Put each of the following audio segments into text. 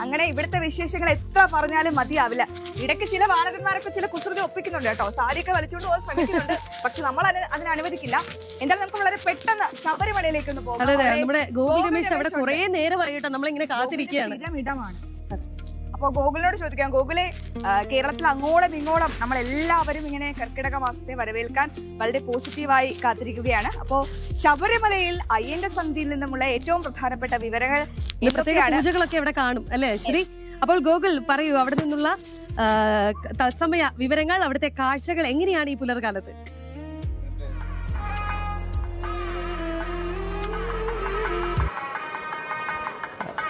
അങ്ങനെ ഇവിടുത്തെ വിശേഷങ്ങൾ എത്ര പറഞ്ഞാലും മതിയാവില്ല. ഇടയ്ക്ക് ചില വാനരന്മാരൊക്കെ ചില കുസൃതി ഒപ്പിക്കുന്നുണ്ട് കേട്ടോ. സാരിയൊക്കെ വലിച്ചുകൊണ്ട് പോകാൻ ശ്രമിക്കുന്നുണ്ട്. പക്ഷെ നമ്മൾ അതിന് അനുവദിക്കില്ല. എന്തായാലും നമുക്ക് വളരെ പെട്ടെന്ന് ശബരിമലയിലേക്ക് ഒന്ന് പോകാം. നമ്മുടെ ഗോകുൽ രമേശ് അവിടെ കുറെ നേരമായിട്ടോ നമ്മളിങ്ങനെ കാത്തിരിക്കുകയാണ്. ഇടമാണ്. അപ്പോൾ ഗോകുലിനോട് ചോദിക്കാം, ഗോകുലെ, കേരളത്തിൽ അങ്ങോളം ഇങ്ങോളം നമ്മളെല്ലാവരും ഇങ്ങനെ കർക്കിടക മാസത്തെ വരവേൽക്കാൻ വളരെ പോസിറ്റീവായി കാത്തിരിക്കുകയാണ്. അപ്പോൾ ശബരിമലയിൽ അയ്യന്റെ സന്ധിയിൽ നിന്നുമുള്ള ഏറ്റവും പ്രധാനപ്പെട്ട വിവരങ്ങൾ പൂജകളൊക്കെ ഇവിടെ കാണും അല്ലേ ശരി? അപ്പോൾ ഗോകുൽ പറയൂ, അവിടെ നിന്നുള്ള തത്സമയ വിവരങ്ങൾ, അവിടുത്തെ കാഴ്ചകൾ എങ്ങനെയാണ് ഈ പുലർകാലത്ത്?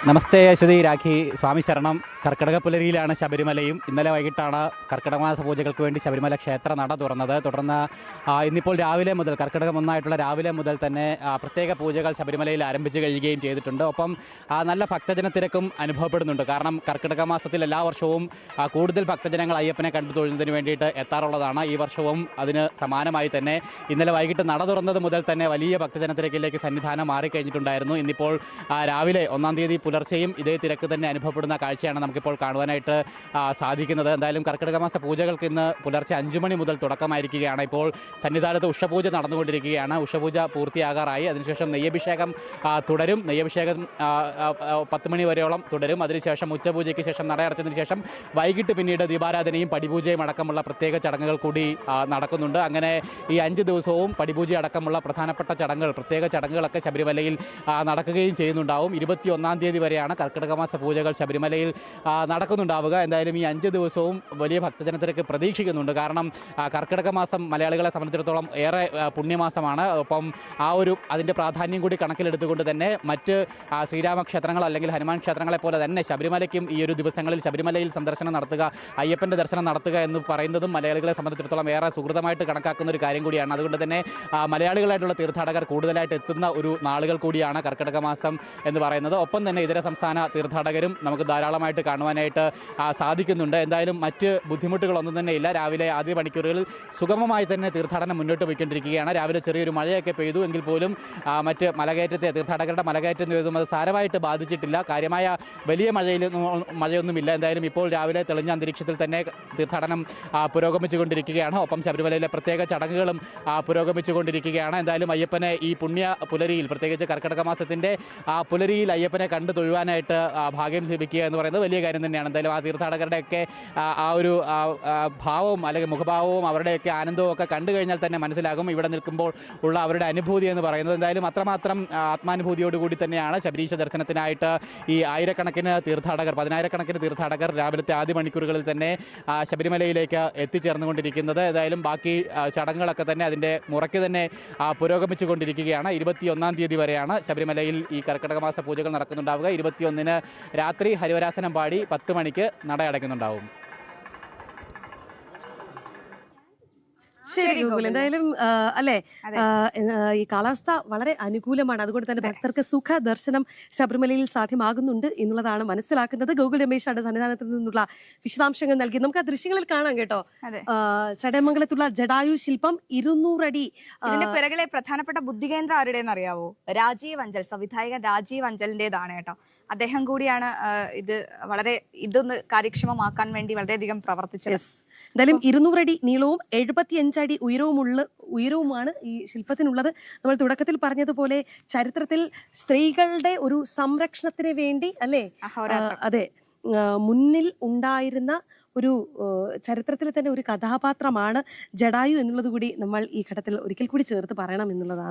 നമസ്തേ അശ്വതി, രാഖി, സ്വാമി ശരണം. കർക്കിടക പുലരിയിലാണ് ശബരിമലയും. ഇന്നലെ വൈകിട്ടാണ് കർക്കിടക മാസ പൂജകൾക്ക് വേണ്ടി ശബരിമല ക്ഷേത്ര നട തുറന്നത്. തുടർന്ന് ഇന്നിപ്പോൾ രാവിലെ മുതൽ, കർക്കിടകം ഒന്നായിട്ടുള്ള രാവിലെ മുതൽ തന്നെ പ്രത്യേക പൂജകൾ ശബരിമലയിൽ ആരംഭിച്ചു കഴിയുകയും ചെയ്തിട്ടുണ്ട്. ഒപ്പം നല്ല ഭക്തജന തിരക്കും അനുഭവപ്പെടുന്നുണ്ട്. കാരണം കർക്കിടക മാസത്തിൽ എല്ലാ വർഷവും കൂടുതൽ ഭക്തജനങ്ങൾ അയ്യപ്പനെ കണ്ടു തൊഴുന്നതിന് വേണ്ടിയിട്ട് എത്താറുള്ളതാണ്. ഈ വർഷവും അതിന് സമാനമായി തന്നെ ഇന്നലെ വൈകിട്ട് നട തുറന്നത് മുതൽ തന്നെ വലിയ ഭക്തജന തിരക്കിലേക്ക് സന്നിധാനം മാറിക്കഴിഞ്ഞിട്ടുണ്ടായിരുന്നു. ഇന്നിപ്പോൾ രാവിലെ 1-ാം തീയതി പുലർച്ചെയും ഇതേ തിരക്ക് തന്നെ അനുഭവപ്പെടുന്ന കാഴ്ചയാണ് നമുക്കിപ്പോൾ കാണുവാനായിട്ട് സാധിക്കുന്നത്. എന്തായാലും കർക്കിടക മാസ പൂജകൾക്ക് ഇന്ന് പുലർച്ചെ 5 മണി മുതൽ തുടക്കമായിരിക്കുകയാണ്. ഇപ്പോൾ സന്നിധാനത്ത് ഉഷപൂജ നടന്നുകൊണ്ടിരിക്കുകയാണ്. ഉഷപൂജ പൂർത്തിയാകാറായി. അതിനുശേഷം നെയ്യഭിഷേകം തുടരും. നെയ്യഭിഷേകം 10 മണി വരെയോളം തുടരും. അതിനുശേഷം ഉച്ചപൂജയ്ക്ക് ശേഷം നടയടച്ചതിന് ശേഷം വൈകിട്ട് പിന്നീട് ദീപാരാധനയും പടിപൂജയും അടക്കമുള്ള പ്രത്യേക ചടങ്ങുകൾ കൂടി നടക്കുന്നുണ്ട്. അങ്ങനെ ഈ 5 ദിവസവും പടിപൂജ അടക്കമുള്ള പ്രധാനപ്പെട്ട ചടങ്ങുകൾ, പ്രത്യേക ചടങ്ങുകളൊക്കെ ശബരിമലയിൽ നടക്കുകയും ചെയ്യുന്നുണ്ടാവും. 21-ാം തീയതി വരെയാണ് കർക്കിടക മാസ പൂജകൾ ശബരിമലയിൽ നടക്കുന്നുണ്ടാവുക. എന്തായാലും ഈ 5 ദിവസവും വലിയ ഭക്തജനത്തിരക്ക് പ്രതീക്ഷിക്കുന്നുണ്ട്. കാരണം കർക്കിടക മാസം മലയാളികളെ സംബന്ധിച്ചിടത്തോളം ഏറെ പുണ്യമാസമാണ്. ഒപ്പം അതിൻ്റെ പ്രാധാന്യം കൂടി കണക്കിലെടുത്തുകൊണ്ട് തന്നെ മറ്റ് ശ്രീരാമ ക്ഷേത്രങ്ങൾ അല്ലെങ്കിൽ ഹനുമാൻ ക്ഷേത്രങ്ങളെ പോലെ തന്നെ ശബരിമലയ്ക്കും ഈ ഒരു ദിവസങ്ങളിൽ ശബരിമലയിൽ സന്ദർശനം നടത്തുക, അയ്യപ്പൻ്റെ ദർശനം നടത്തുക എന്ന് പറയുന്നതും മലയാളികളെ സംബന്ധിച്ചിടത്തോളം ഏറെ സുഹൃതമായിട്ട് കണക്കാക്കുന്ന ഒരു കാര്യം കൂടിയാണ്. അതുകൊണ്ട് തന്നെ മലയാളികളായിട്ടുള്ള തീർത്ഥാടകർ കൂടുതലായിട്ട് എത്തുന്ന ഒരു നാളുകൾ കൂടിയാണ് കർക്കിടക മാസം എന്ന് പറയുന്നത്. ഒപ്പം തന്നെ ഇതര സംസ്ഥാന തീർത്ഥാടകരും നമുക്ക് ധാരാളമായിട്ട് കാണുവാനായിട്ട് സാധിക്കുന്നുണ്ട്. എന്തായാലും മറ്റ് ബുദ്ധിമുട്ടുകളൊന്നും തന്നെ ഇല്ല. രാവിലെ ആദ്യ മണിക്കൂറുകളിൽ സുഗമമായി തന്നെ തീർത്ഥാടനം മുന്നോട്ട് പോയിക്കൊണ്ടിരിക്കുകയാണ്. രാവിലെ ചെറിയൊരു മഴയൊക്കെ പെയ്തു എങ്കിൽ പോലും മറ്റ് തീർത്ഥാടകരുടെ മലകയറ്റം അത് സാരമായിട്ട് ബാധിച്ചിട്ടില്ല. കാര്യമായ വലിയ മഴയൊന്നുമില്ല. എന്തായാലും ഇപ്പോൾ രാവിലെ തെളിഞ്ഞ അന്തരീക്ഷത്തിൽ തന്നെ തീർത്ഥാടനം പുരോഗമിച്ചുകൊണ്ടിരിക്കുകയാണ്. ഒപ്പം ശബരിമലയിലെ പ്രത്യേക ചടങ്ങുകളും പുരോഗമിച്ചുകൊണ്ടിരിക്കുകയാണ്. എന്തായാലും അയ്യപ്പനെ ഈ പുണ്യ പുലരിയിൽ, പ്രത്യേകിച്ച് കർക്കിടക മാസത്തിൻ്റെ പുലരിയിൽ അയ്യപ്പനെ കണ്ടു തൊഴുവാനായിട്ട് ഭാഗ്യം ലഭിക്കുക എന്ന് പറയുന്നത് വലിയ കാര്യം തന്നെയാണ്. എന്തായാലും ആ തീർത്ഥാടകരുടെയൊക്കെ ഒരു ഭാവവും അല്ലെങ്കിൽ മുഖഭാവവും അവരുടെയൊക്കെ ആനന്ദവും ഒക്കെ കണ്ടു കഴിഞ്ഞാൽ തന്നെ മനസ്സിലാകും ഇവിടെ നിൽക്കുമ്പോൾ ഉള്ള അവരുടെ അനുഭൂതി എന്ന് പറയുന്നത്. എന്തായാലും അത്രമാത്രം ആത്മാനുഭൂതിയോടുകൂടി തന്നെയാണ് ശബരീശ ദർശനത്തിനായിട്ട് ഈ 10,000-കണക്കിന് തീർത്ഥാടകർ രാവിലത്തെ ആദ്യ മണിക്കൂറുകളിൽ തന്നെ ശബരിമലയിലേക്ക് എത്തിച്ചേർന്നുകൊണ്ടിരിക്കുന്നത്. ഏതായാലും ബാക്കി ചടങ്ങുകളൊക്കെ തന്നെ അതിൻ്റെ മുറയ്ക്ക് തന്നെ പുരോഗമിച്ചുകൊണ്ടിരിക്കുകയാണ്. 21-ാം തീയതി വരെയാണ് ശബരിമലയിൽ ഈ കർക്കിടക മാസ പൂജകൾ നടക്കുന്നുണ്ടാവുക. 21-ന് രാത്രി ഹരിവരാസനം പാടി 10 മണിക്ക് നട അടയ്ക്കുന്നുണ്ടാവും. ശരി ഗോകുൽ, എന്തായാലും അല്ലെ ഈ കാലാവസ്ഥ വളരെ അനുകൂലമാണ്. അതുകൊണ്ട് തന്നെ ഭക്തർക്ക് സുഖ ദർശനം ശബരിമലയിൽ സാധ്യമാകുന്നുണ്ട് എന്നുള്ളതാണ് മനസ്സിലാക്കുന്നത്. ഗോകുൽ രമേശാണ് സന്നിധാനത്തിൽ നിന്നുള്ള വിശദാംശങ്ങൾ നൽകി. നമുക്ക് ആ ദൃശ്യങ്ങളിൽ കാണാം കേട്ടോ. ചടയമംഗലത്തുള്ള ജടായു ശില്പം 200 അടി. ഇതിന്റെ പിറകിലെ പ്രധാനപ്പെട്ട ബുദ്ധികേന്ദ്രം ആരുടെയെന്ന് അറിയാവോ? രാജീവ് അഞ്ചൽ, സംവിധായകൻ രാജീവ് അഞ്ചലിന്റേതാണ് കേട്ടോ. അദ്ദേഹം കൂടിയാണ് ഇതൊന്ന് കാര്യക്ഷമമാക്കാൻ വേണ്ടി വളരെയധികം പ്രവർത്തിച്ചത്. എന്തായാലും 200 അടി നീളവും 75 അടി ഉയരവുമാണ് ഈ ശില്പത്തിനുള്ളത്. നമ്മൾ തുടക്കത്തിൽ പറഞ്ഞതുപോലെ ചരിത്രത്തിൽ സ്ത്രീകളുടെ ഒരു സംരക്ഷണത്തിന് വേണ്ടി അല്ലേ, അതെ, മുന്നിൽ ഉണ്ടായിരുന്ന ഒരു ചരിത്രത്തിൽ തന്നെ ഒരു കഥാപാത്രമാണ് ജടായു എന്നുള്ളത് കൂടി നമ്മൾ ഈ ഘട്ടത്തിൽ ഒരിക്കൽ കൂടി ചേർത്ത് പറയണം എന്നുള്ളതാണ്.